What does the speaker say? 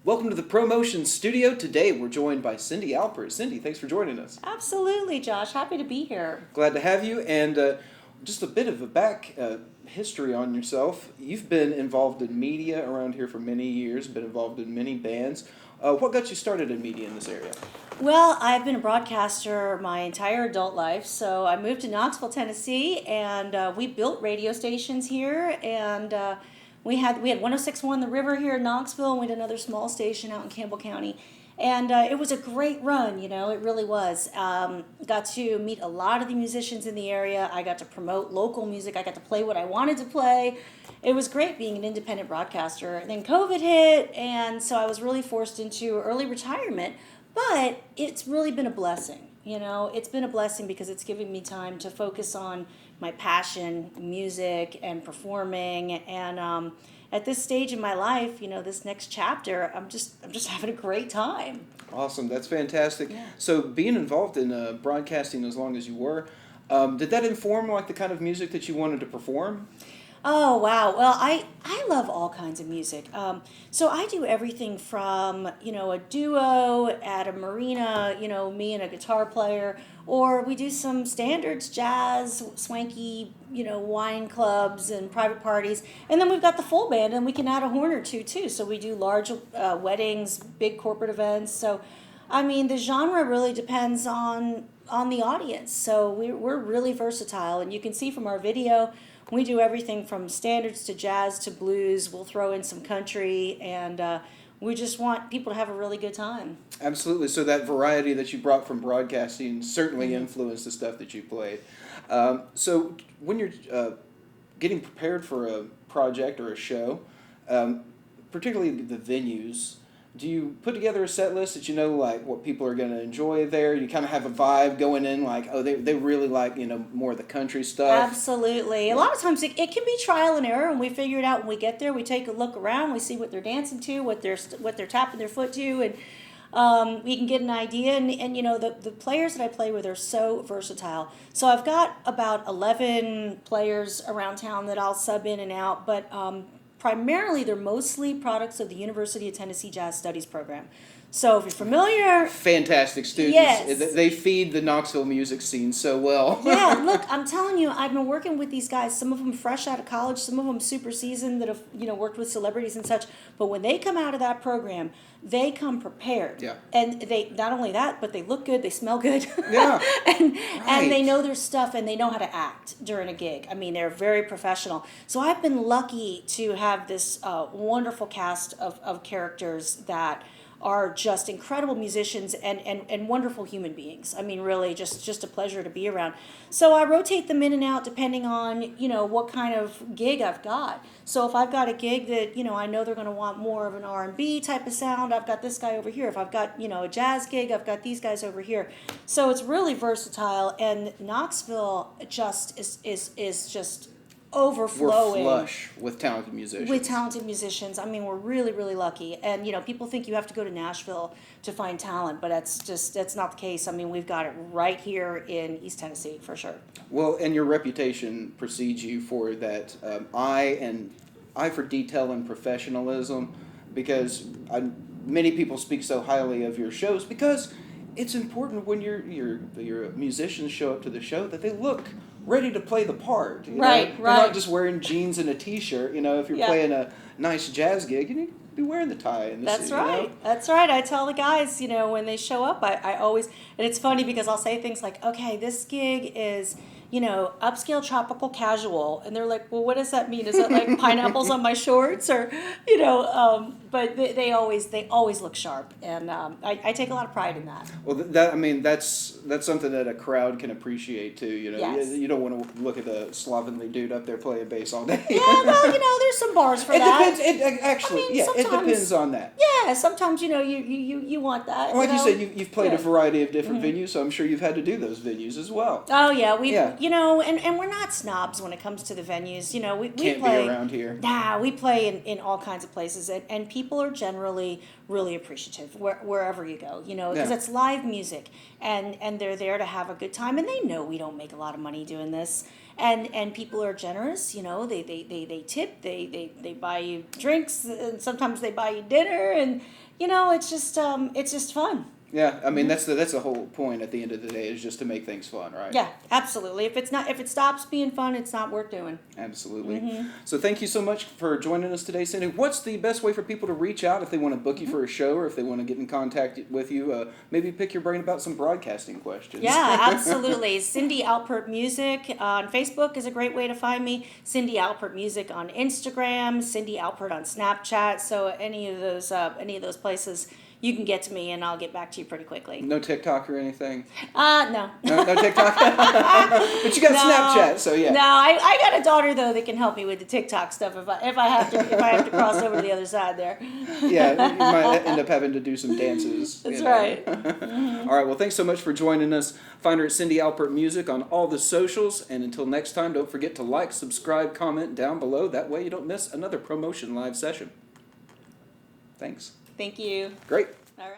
Welcome to the ProMotion Studio. Today we're joined by Cindi Alpert. Cindi, thanks for joining us. Absolutely, Josh. Happy to be here. Glad to have you. And just a bit of a back history on yourself. You've been involved in media around here for many years, been involved in many bands. What got you started in media in this area? Well, I've been a broadcaster my entire adult life. So I moved to Knoxville, Tennessee, and we built radio stations here. And we had 106.1 The River here in Knoxville, and we had another small station out in Campbell County. And it was a great run, it really was. Got to meet a lot of the musicians in the area. I got to promote local music. I got to play what I wanted to play. It was great being an independent broadcaster. And then COVID hit, and so I was really forced into early retirement. But it's really been a blessing. It's been a blessing because it's given me time to focus on my passion, music, and performing. And at this stage in my life, this next chapter, I'm just having a great time. Awesome, that's fantastic. Yeah. So being involved in broadcasting as long as you were, did that inform like the kind of music that you wanted to perform? Oh, wow. Well, I love all kinds of music. So I do everything from, a duo at a marina, me and a guitar player, or we do some standards, jazz, swanky, wine clubs and private parties. And then we've got the full band, and we can add a horn or two, too. So we do large weddings, big corporate events. So, the genre really depends on the audience. So we're really versatile, and you can see from our video, we do everything from standards to jazz to blues. We'll throw in some country, and we just want people to have a really good time. Absolutely. So that variety that you brought from broadcasting certainly influenced the stuff that you played. So when you're getting prepared for a project or a show, particularly the venues, do you put together a set list that like what people are going to enjoy there? You kind of have a vibe going in like, oh, they really like, more of the country stuff? Absolutely. Yeah. A lot of times it can be trial and error, and we figure it out when we get there. We take a look around, we see what they're dancing to, what they're tapping their foot to, and we can get an idea. And the players that I play with are so versatile. So I've got about 11 players around town that I'll sub in and out, but primarily, they're mostly products of the University of Tennessee Jazz Studies program. So if you're familiar... Fantastic students. Yes. They feed the Knoxville music scene so well. Yeah, look, I'm telling you, I've been working with these guys, some of them fresh out of college, some of them super seasoned that have, worked with celebrities and such. But when they come out of that program, they come prepared. Yeah. And they, not only that, but they look good, they smell good. Yeah. and they know their stuff, and they know how to act during a gig. They're very professional. So I've been lucky to have this wonderful cast of characters that are just incredible musicians and wonderful human beings. Really, just a pleasure to be around. So I rotate them in and out depending on, what kind of gig I've got. So if I've got a gig that, I know they're going to want more of an R&B type of sound, I've got this guy over here. If I've got, a jazz gig, I've got these guys over here. So it's really versatile, and Knoxville just is just overflowing. We're flush with talented musicians. We're really, really lucky. And, people think you have to go to Nashville to find talent, but that's not the case. We've got it right here in East Tennessee, for sure. Well, and your reputation precedes you for that eye for detail and professionalism, because many people speak so highly of your shows because it's important when your musicians show up to the show that they look ready to play the part. Right. They're not just wearing jeans and a t-shirt. If you're playing a nice jazz gig, you need to be wearing the tie and the suit. That's right. I tell the guys, when they show up, I always, and it's funny because I'll say things like, okay, this gig is, upscale tropical casual, and they're like, well, what does that mean? Is that like pineapples on my shorts, or but they always look sharp, and I take a lot of pride in that. Well, that's something that a crowd can appreciate too. Yes. You don't want to look at the slovenly dude up there playing bass all day. Yeah, well, there's some bars for that. Depends. It depends on that. Yeah, sometimes you want that. Like you said, you've played a variety of different venues, so I'm sure you've had to do those venues as well. Oh yeah, and we're not snobs when it comes to the venues. We Can't play be around here. Nah, we play in all kinds of places, and people are generally really appreciative wherever you go. Because Yeah. it's live music, and they're there to have a good time, and they know we don't make a lot of money doing this, and people are generous. They tip, they buy you drinks, and sometimes they buy you dinner, and it's just fun. Yeah, I mean that's the whole point at the end of the day is just to make things fun, right? Yeah, absolutely. If it stops being fun, it's not worth doing. Absolutely. So thank you so much for joining us today, Cindi. What's the best way for people to reach out if they want to book you for a show or if they want to get in contact with you? Maybe pick your brain about some broadcasting questions. Yeah, absolutely. Cindi Alpert Music on Facebook is a great way to find me. Cindi Alpert Music on Instagram. Cindi Alpert on Snapchat. So any of those places, you can get to me, and I'll get back to you pretty quickly. No TikTok or anything? No. No TikTok? But you got Snapchat, so yeah. No, I got a daughter, though, that can help me with the TikTok stuff if I have to cross over to the other side there. Yeah, you might end up having to do some dances. That's right. All right, well, thanks so much for joining us. Find her at Cindi Alpert Music on all the socials. And until next time, don't forget to like, subscribe, comment down below. That way you don't miss another promotion live session. Thanks. Thank you. Great.